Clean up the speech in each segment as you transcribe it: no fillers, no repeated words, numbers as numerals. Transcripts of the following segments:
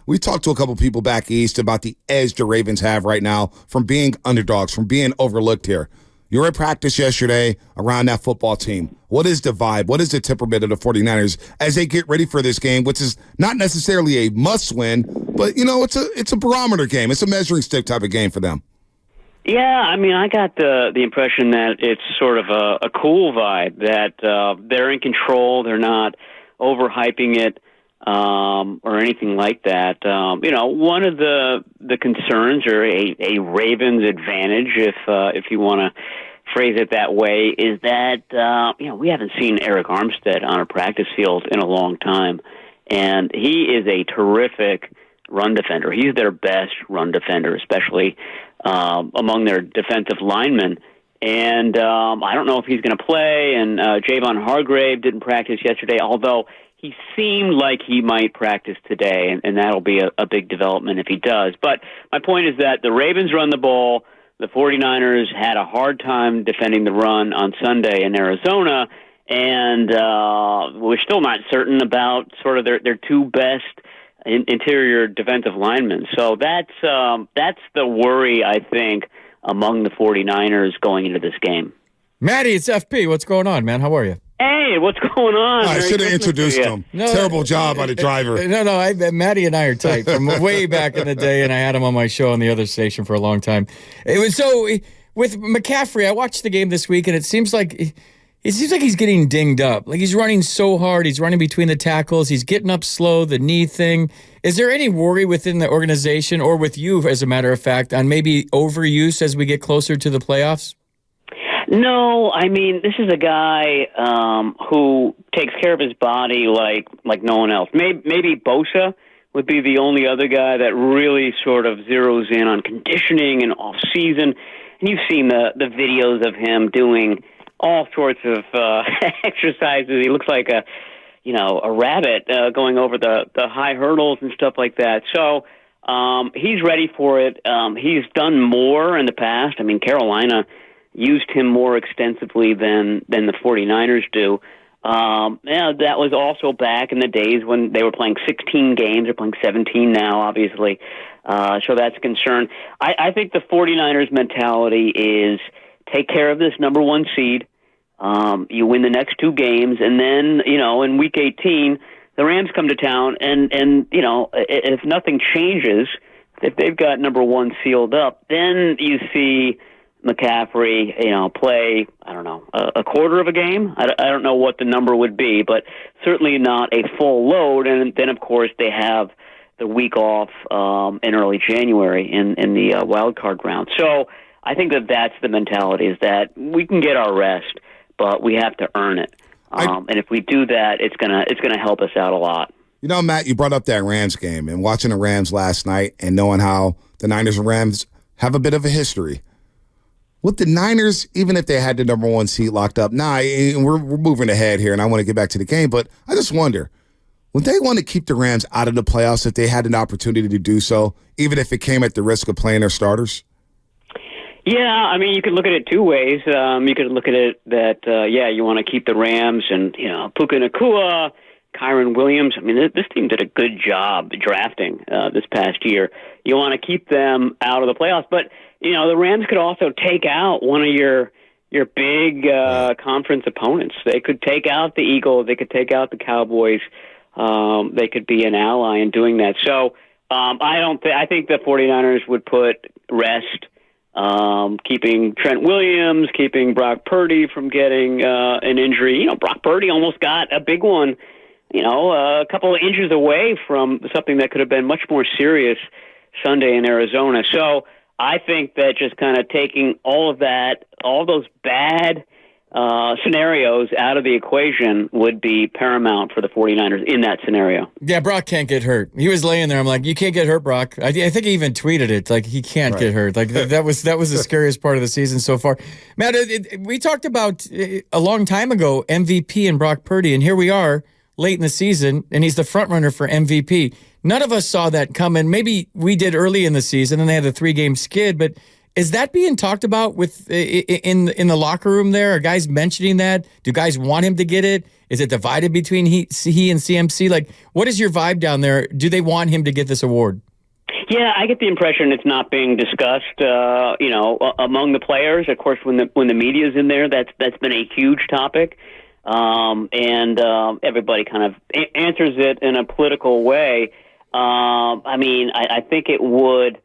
We talked to a couple people back east about the edge the Ravens have right now from being underdogs, from being overlooked here. You were at practice yesterday around that football team. What is the vibe? What is the temperament of the 49ers as they get ready for this game, which is not necessarily a must-win, but, it's a barometer game. It's a measuring stick type of game for them. Yeah, I mean, I got the impression that it's sort of a cool vibe, that they're in control, they're not overhyping it or anything like that. One of the concerns, or a Ravens advantage, if you want to phrase it that way, is that we haven't seen Eric Armstead on a practice field in a long time, and he is a terrific run defender. He's their best run defender, especially among their defensive linemen. And I don't know if he's going to play, and Javon Hargrave didn't practice yesterday, although he seemed like he might practice today, and that'll be a big development if he does. But my point is that the Ravens run the ball. The 49ers had a hard time defending the run on Sunday in Arizona, and we're still not certain about sort of their two best interior defensive linemen. So that's the worry, I think, among the 49ers going into this game. Matty, it's FP. What's going on, man? How are you? Hey, what's going on? I should have introduced him. Terrible job by the driver. No, Matty and I are tight from way back in the day, and I had him on my show on the other station for a long time. It was so with McCaffrey. I watched the game this week, and it seems like he's getting dinged up. Like, he's running so hard. He's running between the tackles. He's getting up slow, the knee thing. Is there any worry within the organization, or with you, as a matter of fact, on maybe overuse as we get closer to the playoffs? No, I mean, this is a guy who takes care of his body like no one else. Maybe Bosa would be the only other guy that really sort of zeroes in on conditioning and off-season. And you've seen the videos of him doing all sorts of exercises. He looks like a rabbit going over the high hurdles and stuff like that. So he's ready for it. He's done more in the past. I mean, Carolina used him more extensively than the 49ers do. That was also back in the days when they were playing 16 games. They're playing 17 now, obviously. So that's a concern. I think the 49ers mentality is take care of this number one seed. You win the next two games, and then, in week 18, the Rams come to town, and if nothing changes, if they've got number one sealed up, then you see McCaffrey, play, I don't know, a quarter of a game. I don't know what the number would be, but certainly not a full load. And then, of course, they have the week off in early January in the wild card round. So I think that's the mentality, is that we can get our rest, but we have to earn it. And if we do that, it's gonna help us out a lot. Matt, you brought up that Rams game, and watching the Rams last night and knowing how the Niners and Rams have a bit of a history. With the Niners, even if they had the number one seat locked up, we're moving ahead here, and I want to get back to the game, but I just wonder, would they want to keep the Rams out of the playoffs if they had an opportunity to do so, even if it came at the risk of playing their starters? Yeah, I mean, you could look at it two ways. You could look at it that, you want to keep the Rams and, Puka Nacua, Kyron Williams. I mean, this team did a good job drafting this past year. You want to keep them out of the playoffs, but the Rams could also take out one of your big conference opponents. They could take out the Eagles. They could take out the Cowboys. They could be an ally in doing that. So I think the 49ers would put rest, keeping Trent Williams, keeping Brock Purdy from getting an injury. Brock Purdy almost got a big one, a couple of inches away from something that could have been much more serious Sunday in Arizona. So I think that just kind of taking all of that, all those bad scenarios out of the equation would be paramount for the 49ers in that scenario. Yeah, Brock can't get hurt. He was laying there. I'm like, you can't get hurt, Brock. I think he even tweeted it. Like, he can't get hurt. Like, that was the scariest part of the season so far. Matt, we talked about a long time ago MVP and Brock Purdy, and here we are late in the season, and he's the front runner for MVP. None of us saw that coming. Maybe we did early in the season, and they had a 3-game skid, but Is that being talked about with in the locker room there? Are guys mentioning that? Do guys want him to get it? Is it divided between he and CMC? Like, what is your vibe down there? Do they want him to get this award? Yeah, I get the impression it's not being discussed, among the players. Of course, when the media's in there, that's been a huge topic, and everybody kind of answers it in a political way. I think it would,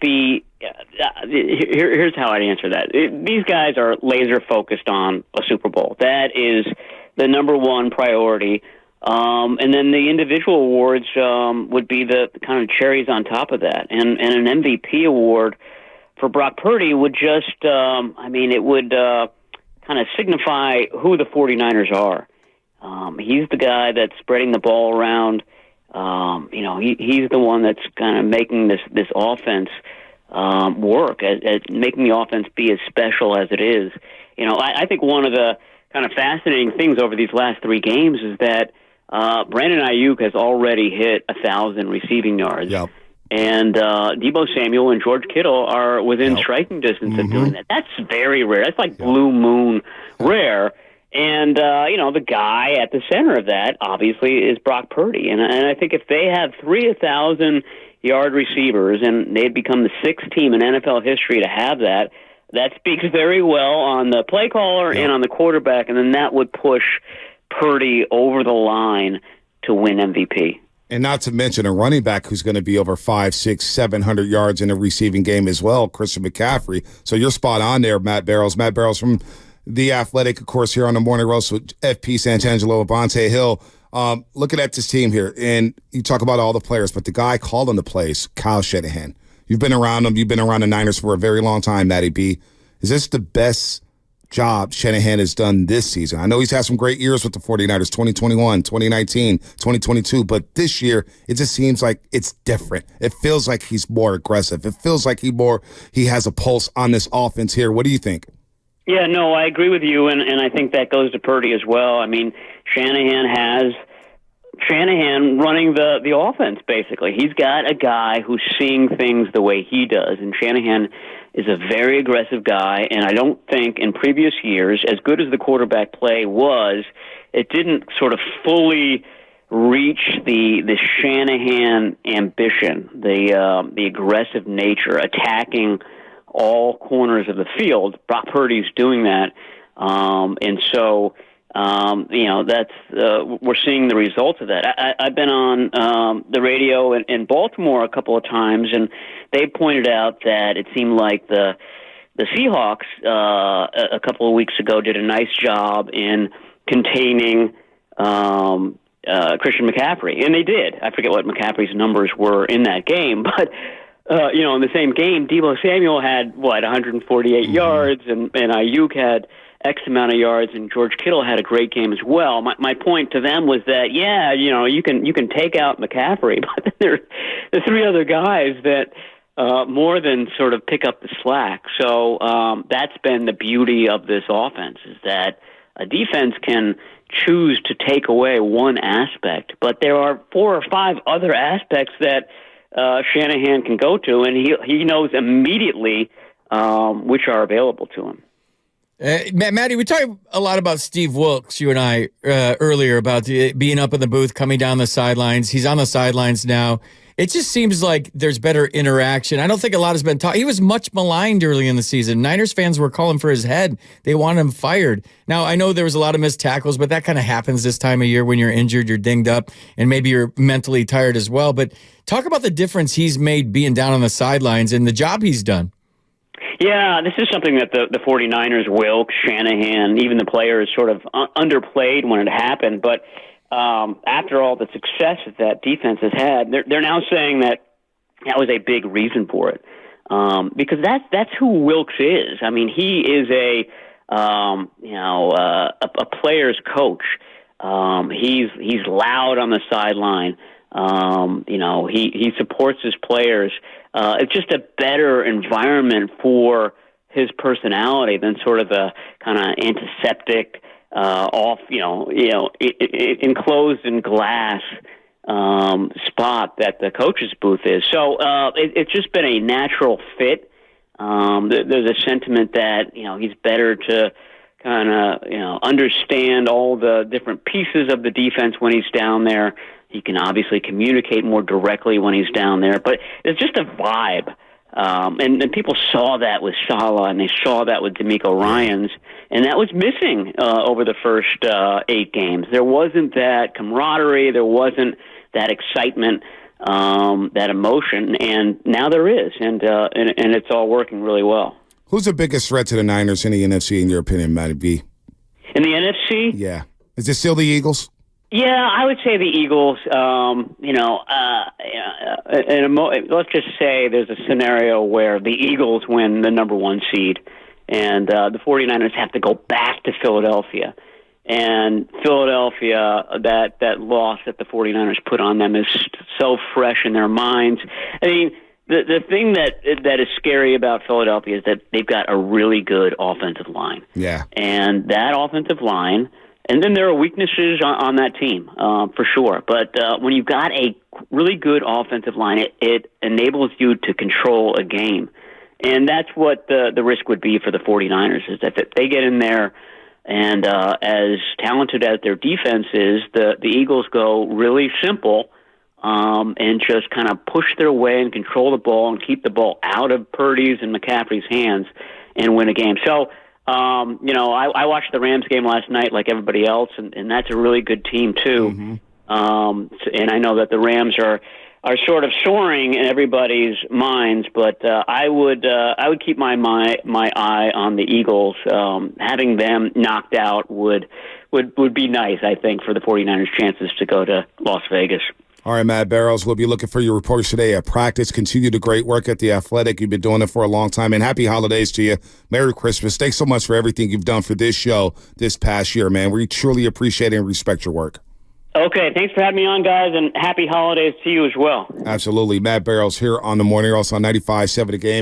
be. Here's how I'd answer that. These guys are laser focused on a Super Bowl. That is the number one priority. And then the individual awards would be the kind of cherries on top of that. And an MVP award for Brock Purdy would just, it would kind of signify who the 49ers are. He's the guy that's spreading the ball around. He's the one that's kind of making this offense work, at making the offense be as special as it is. I think one of the kind of fascinating things over these last three games is that Brandon Ayuk has already hit 1,000 receiving yards. Yep. And Deebo Samuel and George Kittle are within striking distance of doing that. That's very rare. That's like blue moon rare. And, the guy at the center of that, obviously, is Brock Purdy. And I think if they have 1,000-yard receivers, and they'd become the sixth team in NFL history to have that, that speaks very well on the play caller and on the quarterback, and then that would push Purdy over the line to win MVP. And not to mention a running back who's going to be over 500, 600, 700 yards in a receiving game as well, Christian McCaffrey. So you're spot on there, Matt Barrows. Matt Barrows from The Athletic, of course, here on the Morning Roast with FP Santangelo, Avante Hill. Looking at this team here, and you talk about all the players, but the guy calling the plays, Kyle Shanahan. You've been around him. You've been around the Niners for a very long time, Matty B. Is this the best job Shanahan has done this season? I know he's had some great years with the 49ers, 2021, 2019, 2022, but this year it just seems like it's different. It feels like he's more aggressive. It feels like he has a pulse on this offense here. What do you think? Yeah, no, I agree with you, and I think that goes to Purdy as well. I mean, Shanahan running the offense, basically. He's got a guy who's seeing things the way he does, and Shanahan is a very aggressive guy, and I don't think in previous years, as good as the quarterback play was, it didn't sort of fully reach the Shanahan ambition, the aggressive nature, attacking all corners of the field. Brock Purdy's doing that, and so that's we're seeing the results of that. I've been on the radio in Baltimore a couple of times, and they pointed out that it seemed like the Seahawks a couple of weeks ago did a nice job in containing Christian McCaffrey, and they did. I forget what McCaffrey's numbers were in that game, but in the same game, Deebo Samuel had 148 yards, and Ayuk had X amount of yards, and George Kittle had a great game as well. My point to them was that you can take out McCaffrey, but then there are three other guys that more than sort of pick up the slack. So that's been the beauty of this offense, is that a defense can choose to take away one aspect, but there are 4 or 5 other aspects that Shanahan can go to, and he knows immediately which are available to him. Matty, we talked a lot about Steve Wilkes, you and I, earlier, about being up in the booth, coming down the sidelines. He's on the sidelines now. It just seems like there's better interaction. I don't think a lot has been taught. He was much maligned early in the season. Niners fans were calling for his head. They wanted him fired. Now, I know there was a lot of missed tackles, but that kind of happens this time of year when you're injured, you're dinged up, and maybe you're mentally tired as well. But talk about the difference he's made being down on the sidelines and the job he's done. Yeah, this is something that the 49ers, Wilkes, Shanahan, even the players sort of underplayed when it happened. But after all the success that defense has had, they're now saying that was a big reason for it, because that's who Wilkes is. I mean, he is a player's coach. He's loud on the sideline. He supports his players. It's just a better environment for his personality than sort of the kind of antiseptic, enclosed in glass spot that the coach's booth is. So it's just been a natural fit There's a sentiment that he's better to kind of understand all the different pieces of the defense when he's down there. He can obviously communicate more directly when he's down there, but it's just a vibe. And people saw that with Salah, and they saw that with D'Amico Ryans, and that was missing over the first 8 games. There wasn't that camaraderie, there wasn't that excitement, that emotion, and now there is, and it's all working really well. Who's the biggest threat to the Niners in the NFC, in your opinion, Matty B? In the NFC? Yeah. Is it still the Eagles? Yeah, I would say the Eagles. Let's just say there's a scenario where the Eagles win the number 1 seed, and the 49ers have to go back to Philadelphia. And Philadelphia, that loss that the 49ers put on them is so fresh in their minds. I mean, the thing that is scary about Philadelphia is that they've got a really good offensive line. Yeah. And that offensive line, and then there are weaknesses on that team, for sure. But when you've got a really good offensive line, it enables you to control a game. And that's what the risk would be for the 49ers, is that if they get in there and as talented as their defense is, the Eagles go really simple and just kind of push their way and control the ball and keep the ball out of Purdy's and McCaffrey's hands and win a game. So, I watched the Rams game last night like everybody else, and that's a really good team too. Mm-hmm. And I know that the Rams are sort of soaring in everybody's minds, but I would keep my eye on the Eagles. Having them knocked out would be nice, I think, for the 49ers' chances to go to Las Vegas. All right, Matt Barrows, we'll be looking for your reports today at practice. Continue the great work at The Athletic. You've been doing it for a long time, and happy holidays to you. Merry Christmas. Thanks so much for everything you've done for this show this past year, man. We truly appreciate and respect your work. Okay, thanks for having me on, guys, and happy holidays to you as well. Absolutely. Matt Barrows here on The Morning, also on 95.7 The Game.